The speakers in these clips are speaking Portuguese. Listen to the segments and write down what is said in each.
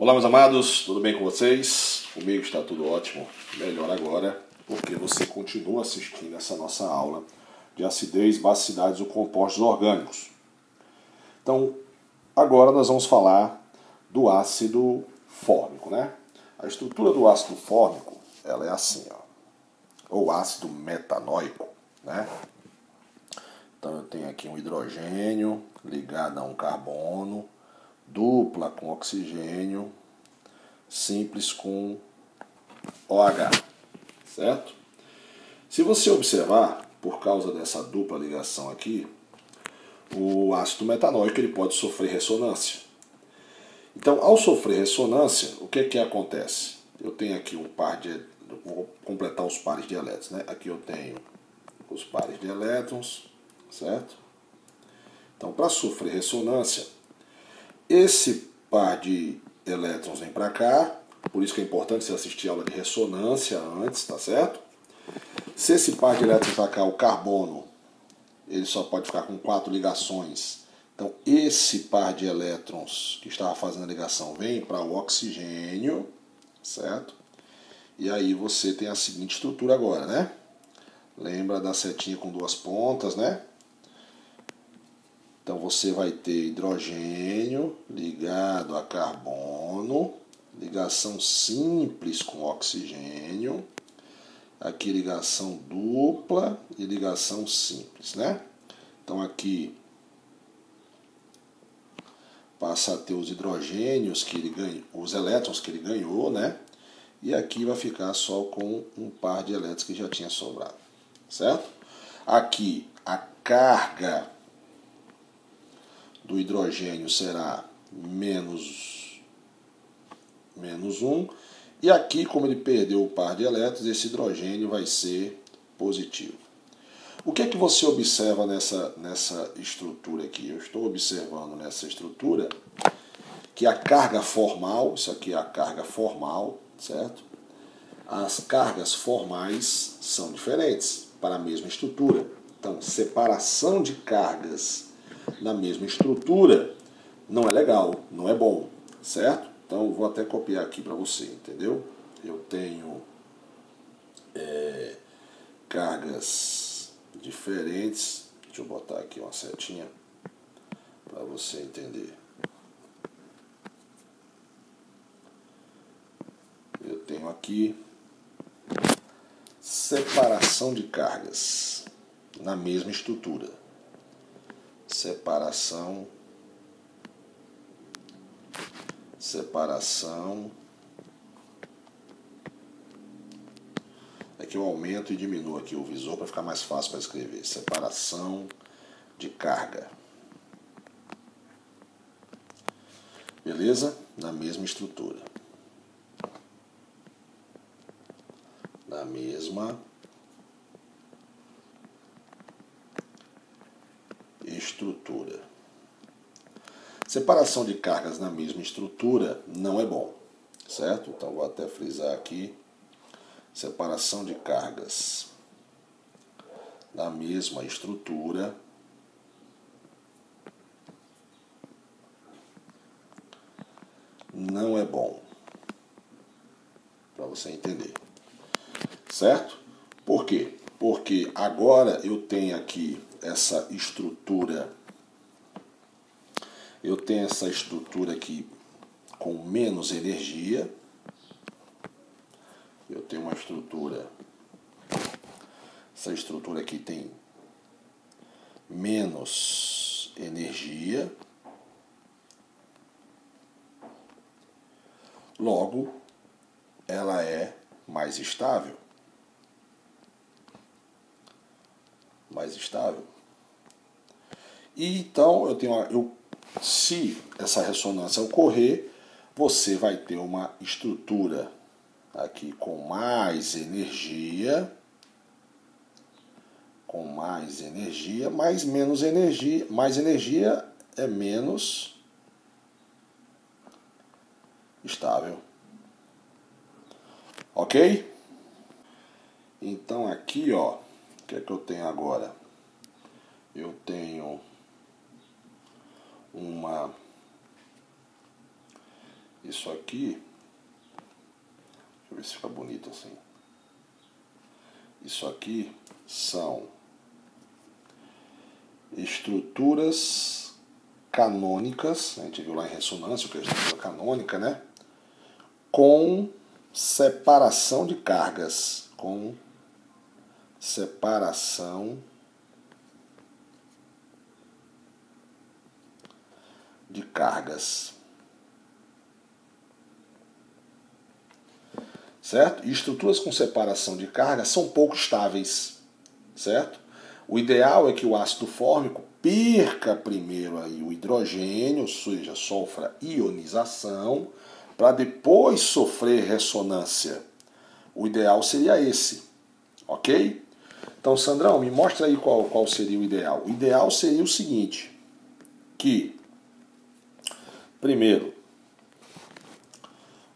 Olá, meus amados, tudo bem com vocês? Comigo está tudo ótimo, melhor agora, porque você continua assistindo essa nossa aula de acidez, basicidades ou compostos orgânicos. Então, agora nós vamos falar do ácido fórmico, né? A estrutura do ácido fórmico, ela é assim, ó, ou ácido metanóico, né? Então eu tenho aqui um hidrogênio ligado a um carbono, dupla com oxigênio, simples com OH, certo? Se você observar, por causa dessa dupla ligação aqui, o ácido metanóico ele pode sofrer ressonância. Então, ao sofrer ressonância, o que acontece? Eu tenho aqui um par de... Vou completar os pares de elétrons, né? Aqui eu tenho os pares de elétrons, certo? Então, para sofrer ressonância, esse par de elétrons vem para cá, por isso que é importante você assistir a aula de ressonância antes, tá certo? Se esse par de elétrons para cá, o carbono, ele só pode ficar com 4 ligações. Então, esse par de elétrons que estava fazendo a ligação vem para o oxigênio, certo? E aí você tem a seguinte estrutura agora, né? Lembra da setinha com duas pontas, né? Então você vai ter hidrogênio ligado a carbono, ligação simples com oxigênio, aqui ligação dupla e ligação simples, né? Então aqui passa a ter os hidrogênios que ele ganhou, os elétrons que ele ganhou, né? E aqui vai ficar só com um par de elétrons que já tinha sobrado, certo? Aqui a carga do hidrogênio será menos 1. E aqui, como ele perdeu o par de elétrons, esse hidrogênio vai ser positivo. O que é que você observa nessa estrutura aqui? Eu estou observando nessa estrutura que a carga formal, isso aqui é a carga formal, certo? As cargas formais são diferentes para a mesma estrutura. Então, separação de cargas na mesma estrutura não é legal, não é bom, certo? Então vou até copiar aqui para você, entendeu? Eu tenho cargas diferentes, deixa eu botar aqui uma setinha para você entender. Eu tenho aqui separação de cargas na mesma estrutura. Separação. Aqui eu aumento e diminuo aqui o visor para ficar mais fácil para escrever. Separação de carga. Beleza? Na mesma estrutura. Na mesma estrutura. Separação de cargas na mesma estrutura não é bom, certo? Então vou até frisar aqui. Separação de cargas na mesma estrutura não é bom, para você entender, certo? Por quê? Porque agora eu tenho aqui essa estrutura, aqui com menos energia. Eu tenho uma estrutura, essa estrutura aqui tem menos energia, logo ela é mais estável. E então se essa ressonância ocorrer, você vai ter uma estrutura aqui com mais energia, mas menos energia. Mais energia é menos estável. Ok? Então aqui, ó, o que é que eu tenho agora? Eu tenho uma Isso aqui, deixa eu ver se fica bonito assim. Isso aqui são estruturas canônicas, a gente viu lá em ressonância o que é a estrutura canônica, né? Com separação de cargas, com separação de cargas. Certo? E estruturas com separação de cargas são pouco estáveis, certo? O ideal é que o ácido fórmico perca primeiro aí o hidrogênio, ou seja, sofra ionização, para depois sofrer ressonância. O ideal seria esse, ok? Então, Sandrão, me mostra aí qual seria o ideal. O ideal seria o seguinte, que, primeiro,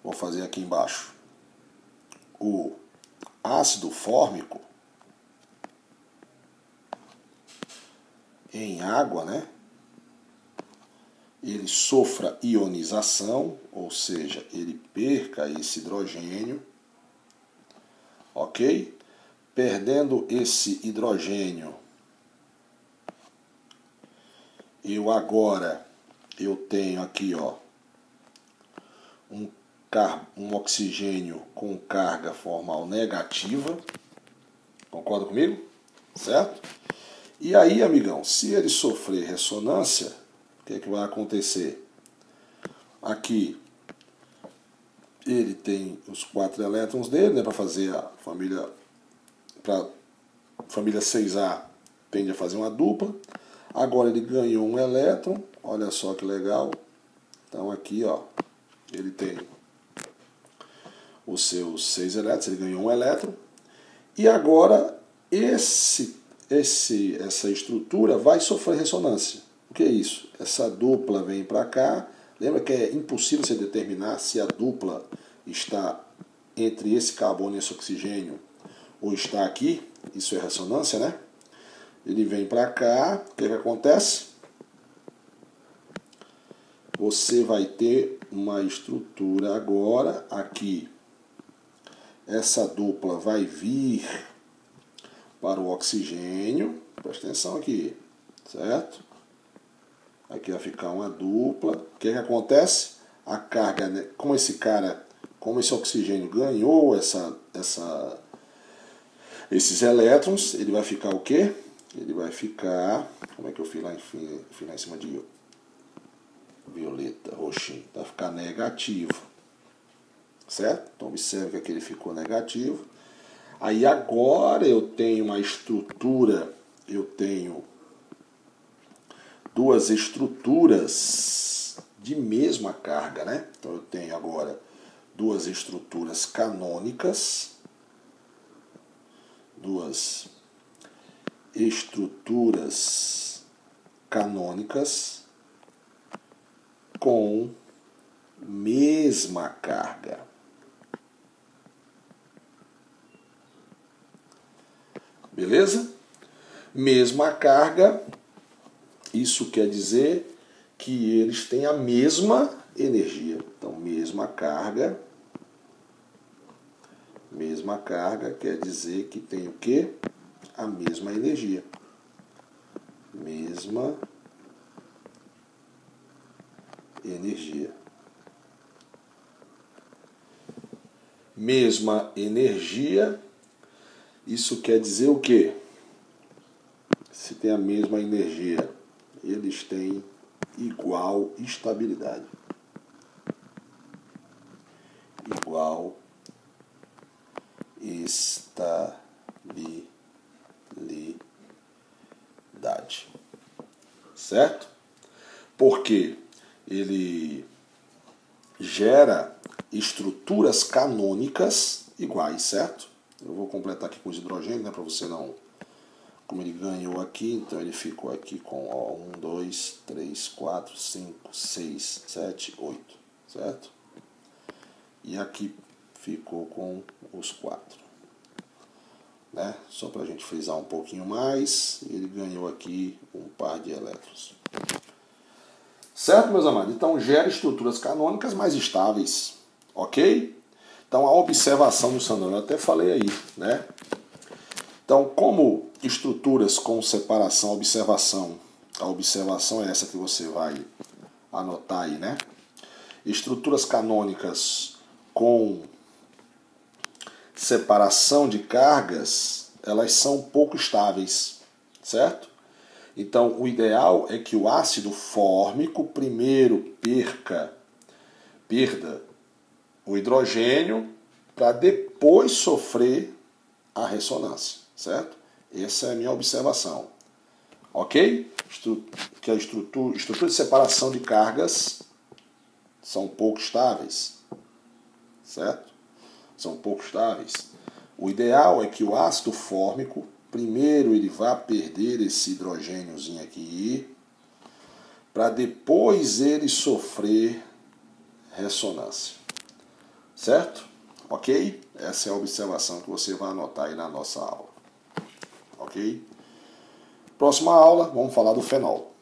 vou fazer aqui embaixo, o ácido fórmico em água, né? Ele sofra ionização, ou seja, ele perca esse hidrogênio, ok? Perdendo esse hidrogênio, eu tenho aqui, ó, um oxigênio com carga formal negativa, concorda comigo? Certo? E aí, amigão, se ele sofrer ressonância, o que é que vai acontecer? Aqui ele tem os 4 elétrons dele, né, para fazer a família, para família 6A tende a fazer uma dupla. Agora ele ganhou um elétron, olha só que legal. Então aqui, ó, ele tem os seus 6 elétrons, ele ganhou um elétron. E agora essa estrutura vai sofrer ressonância. O que é isso? Essa dupla vem para cá. Lembra que é impossível você determinar se a dupla está entre esse carbono e esse oxigênio ou está aqui. Isso é ressonância, né? Ele vem para cá. O que é que acontece? Você vai ter uma estrutura agora aqui. Essa dupla vai vir para o oxigênio. Presta atenção aqui, certo? Aqui vai ficar uma dupla. O que é que acontece? A carga, né? Como esse oxigênio ganhou esses elétrons, ele vai ficar o quê? Ele vai ficar, como é que eu fiz lá em cima de violeta, roxinho? Vai ficar negativo, certo? Então observe que aqui ele ficou negativo. Aí agora eu tenho uma estrutura, eu tenho duas estruturas de mesma carga, né? Então eu tenho agora duas estruturas canônicas, com mesma carga. Beleza? Mesma carga, isso quer dizer que eles têm a mesma energia. Então, mesma carga quer dizer que tem o quê? A mesma energia. Mesma energia. Mesma energia, isso quer dizer o quê? Se tem a mesma energia, eles têm igual estabilidade. Igual estabilidade. Certo? Porque ele gera estruturas canônicas iguais, certo? Eu vou completar aqui com os hidrogênios, né, para você não... Como ele ganhou aqui, então ele ficou aqui com 1, 2, 3, 4, 5, 6, 7, 8, certo? E aqui ficou com os 4. Né? Só para a gente frisar um pouquinho mais, ele ganhou aqui um par de elétrons. Certo, meus amados? Então, gera estruturas canônicas mais estáveis. Ok? Então, a observação do Sandrão, eu até falei aí, né? Então, como estruturas com separação, observação, a observação é essa que você vai anotar aí, né? Estruturas canônicas com separação de cargas, elas são pouco estáveis, certo? Então, o ideal é que o ácido fórmico primeiro perda o hidrogênio para depois sofrer a ressonância, certo? Essa é a minha observação. Ok? Que a estrutura de separação de cargas são pouco estáveis, certo? São pouco estáveis. O ideal é que o ácido fórmico, primeiro ele vá perder esse hidrogêniozinho aqui, para depois ele sofrer ressonância. Certo? Ok? Essa é a observação que você vai anotar aí na nossa aula. Ok? Próxima aula, vamos falar do fenol.